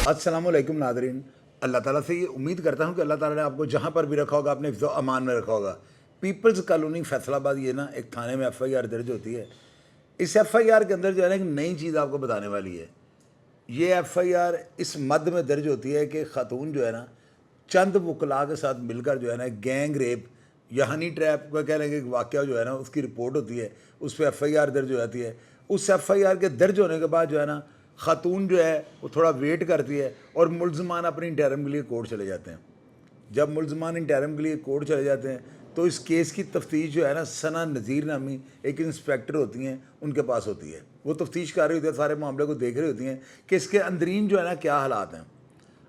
अस्सलामुअलैकुम नादरीन। अल्लाह ताला से ये उम्मीद करता हूँ कि अल्लाह ताला ने आपको जहाँ पर भी रखा होगा अपने हिफ्ज़ अमान में रखा होगा। पीपल्स कॉलोनी फैसलाबाद, ये ना एक थाने में एफ़आईआर दर्ज होती है। इस एफ़आईआर के अंदर जो है ना एक नई चीज़ आपको बताने वाली है। ये एफ़आईआर इस मद में दर्ज होती है कि ख़ातून जो है ना चंद वकला के साथ मिलकर जो है ना गैंग रेप या हनी ट्रैप का कह लेंगे वाक़या जो है ना उसकी रिपोर्ट होती है, उस पर एफ़आईआर दर्ज हो जाती है। उस एफ़आईआर के दर्ज होने के बाद जो है ना ख़ातून जो है वो थोड़ा वेट करती है और मुलज़मान अपनी इंटरम के लिए कोर्ट चले जाते हैं। जब मुलज़मान इंटरम के लिए कोर्ट चले जाते हैं तो इस केस की तफ्तीश जो है ना सना नज़ीर नामी एक इंस्पेक्टर होती हैं, उनके पास होती है। वो तफ्तीश कर रही होती है, सारे मामले को देख रही होती हैं कि इसके अंदरीन जो है ना क्या हालात हैं।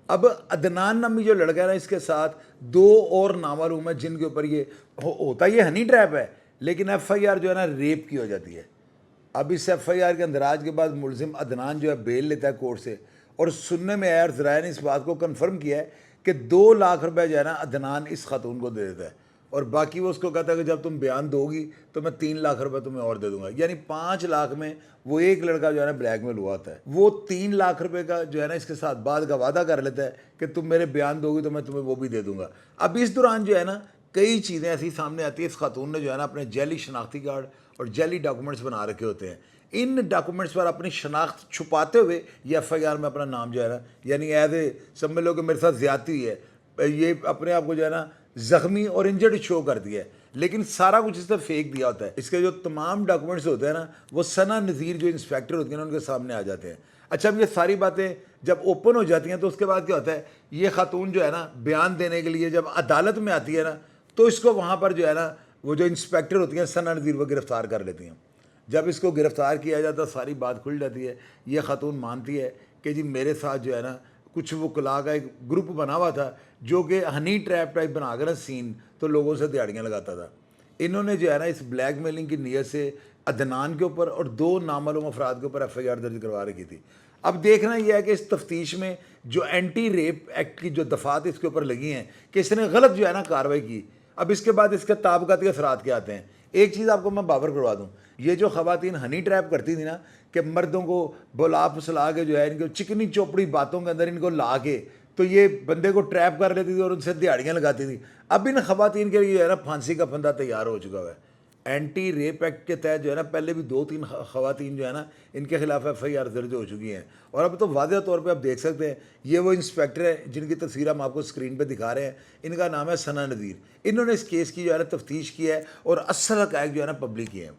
अब अदनान नामी जो लड़का है ना, इसके साथ दो और नामालूम है जिनके ऊपर ये होता ये हनी ट्रैप है, लेकिन एफ़आईआर जो है ना रेप की हो जाती है। अब इस एफ़आईआर के अंदराज के बाद मुलजिम अदनान जो है बेल लेता है कोर्ट से, और सुनने में आया और ज़राए ने इस बात को कन्फर्म किया है कि 2 लाख रुपए जो है ना अदनान इस खातून को दे देता है, और बाकी वो उसको कहता है कि जब तुम बयान दोगी तो मैं 3 लाख रुपए तुम्हें और दे दूंगा। यानी 5 लाख में वो एक लड़का जो है ना ब्लैकमेल हुआ होता है। वो 3 लाख रुपए का जो है ना इसके साथ बाद का वादा कर लेता है कि तुम मेरे बयान दोगी तो मैं तुम्हें वो भी दे दूंगा। अब इस दौरान जो है ना कई चीज़ें ऐसी सामने आती है। इस खातून ने जो है ना अपने जैली शनाख्ती कार्ड और जैली डॉक्यूमेंट्स बना रखे होते हैं। इन डॉक्यूमेंट्स पर अपनी शनाख्त छुपाते हुए ये एफ़आईआर में अपना नाम जो है ना, यानी एज ए समझ लो कि मेरे साथ ज़्यादती हुई है, ये अपने आप को जो है ना ज़ख्मी और इंजर्ड शो कर दिया है, लेकिन सारा कुछ इसने फेक दिया होता है। इसके जो तमाम डॉक्यूमेंट्स होते हैं ना वो सना नज़ीर जो इंस्पेक्टर होती है ना उनके सामने आ जाते हैं। अच्छा, अब ये सारी बातें जब ओपन हो जाती हैं तो उसके बाद क्या होता है, ये खातून जो है ना बयान देने के लिए जब अदालत में आती है ना तो इसको वहाँ पर जो है ना वो जो इंस्पेक्टर होती हैं सना नज़ीर वो गिरफ़्तार कर लेती हैं। जब इसको गिरफ़्तार किया जाता है सारी बात खुल जाती है। ये खातून मानती है कि जी मेरे साथ जो है ना कुछ वकला का एक ग्रुप बना हुआ था जो कि हनी ट्रैप टाइप बना कर ना सीन तो लोगों से दिहाड़ियाँ लगाता था। इन्होंने जो है ना इस ब्लैकमेलिंग की नीयत से अदनान के ऊपर और 2 नामालूम अफराद के ऊपर एफ़आईआर दर्ज करवा रखी थी। अब देखना यह है कि इस तफ्तीश में जो एंटी रेप एक्ट की जो दफ़ात इसके ऊपर लगी हैं कि इसने गलत जो है ना कार्रवाई की। अब इसके बाद इसके ताबकाती असरात क्या आते हैं। एक चीज़ आपको मैं बाबर करवा दूँ, ये जो ख़वातीन हनी ट्रैप करती थी ना कि मर्दों को बुला फुसला के जो है इनको चिकनी चोपड़ी बातों के अंदर इनको ला के तो ये बंदे को ट्रैप कर लेती थी और उनसे दिहाड़ियाँ लगाती थी। अब इन ख़वातीन के लिए जो है ना फांसी का फंदा तैयार हो चुका है। एंटी रेप एक्ट के तहत जो है ना पहले भी 2-3 ख़वातीन जो है ना इनके खिलाफ एफ़आईआर दर्ज हो चुकी हैं, और अब तो वाज़ेह तौर पे आप देख सकते हैं ये वो इंस्पेक्टर है जिनकी तस्वीर हम आपको स्क्रीन पे दिखा रहे हैं। इनका नाम है सना नज़ीर। इन्होंने इस केस की जो है ना तफ्तीश की है और असल हक़ाइक़ जो है ना पब्लिक किए हैं।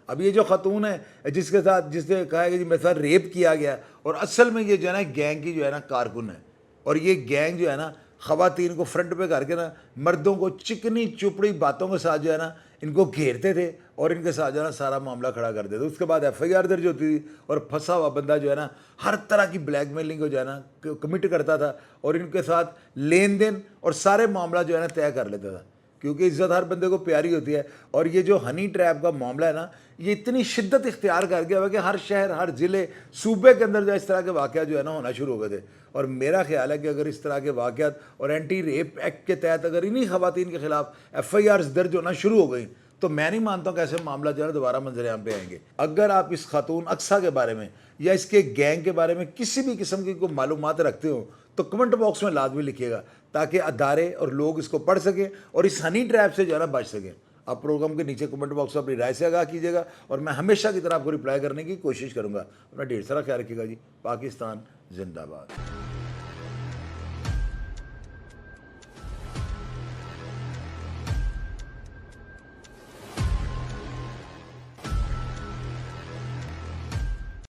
अब ये जो खातून है जिसके साथ जिसने कहा है कि मेरे साथ रेप किया गया, और असल में ये जो है ना गैंग की जो है ना कारकुन है, और ये गैंग जो है ना ख़वातीन को फ्रंट पे करके ना मर्दों को चिकनी चुपड़ी बातों के साथ जो है ना इनको घेरते थे और इनके साथ जो है ना सारा मामला खड़ा कर देते। उसके बाद एफ़आईआर दर्ज होती थी और फंसा हुआ बंदा जो है ना हर तरह की ब्लैकमेलिंग को जो है ना कमिट करता था और इनके साथ लेन देन और सारे मामला जो है ना तय कर लेता था, क्योंकि इज़्ज़त हर बंदे को प्यारी होती है। और ये जो हनी ट्रैप का मामला है ना ये इतनी शिद्दत इख्तियार कर गया है कि हर शहर हर ज़िले सूबे के अंदर जो इस तरह के वाक़यात जो है ना होना शुरू हो गए थे। और मेरा ख्याल है कि अगर इस तरह के वाक़यात और एंटी रेप एक्ट के तहत अगर इन्हीं ख़वातीन के ख़िलाफ़ एफ़आईआर दर्ज होना शुरू हो गई तो मैं नहीं मानता हूँ कि ऐसे मामला जो है ना दोबारा मंजर-ए-आम पे आएंगे। अगर आप इस खातून अक्सा के बारे में या इसके गैंग के बारे में किसी भी किस्म की कोई मालूमात रखते हो तो कमेंट बॉक्स में लाजमी लिखिएगा, ताकि अदारे और लोग इसको पढ़ सकें और इस हनी ट्रैप से जो है ना बच सकें। आप प्रोग्राम के नीचे कमेंट बॉक्स में अपनी राय से आगाह कीजिएगा और मैं हमेशा की तरह आपको रिप्लाई करने की कोशिश करूँगा। अपना ढेर सारा ख्याल रखिएगा जी। पाकिस्तान जिंदाबाद।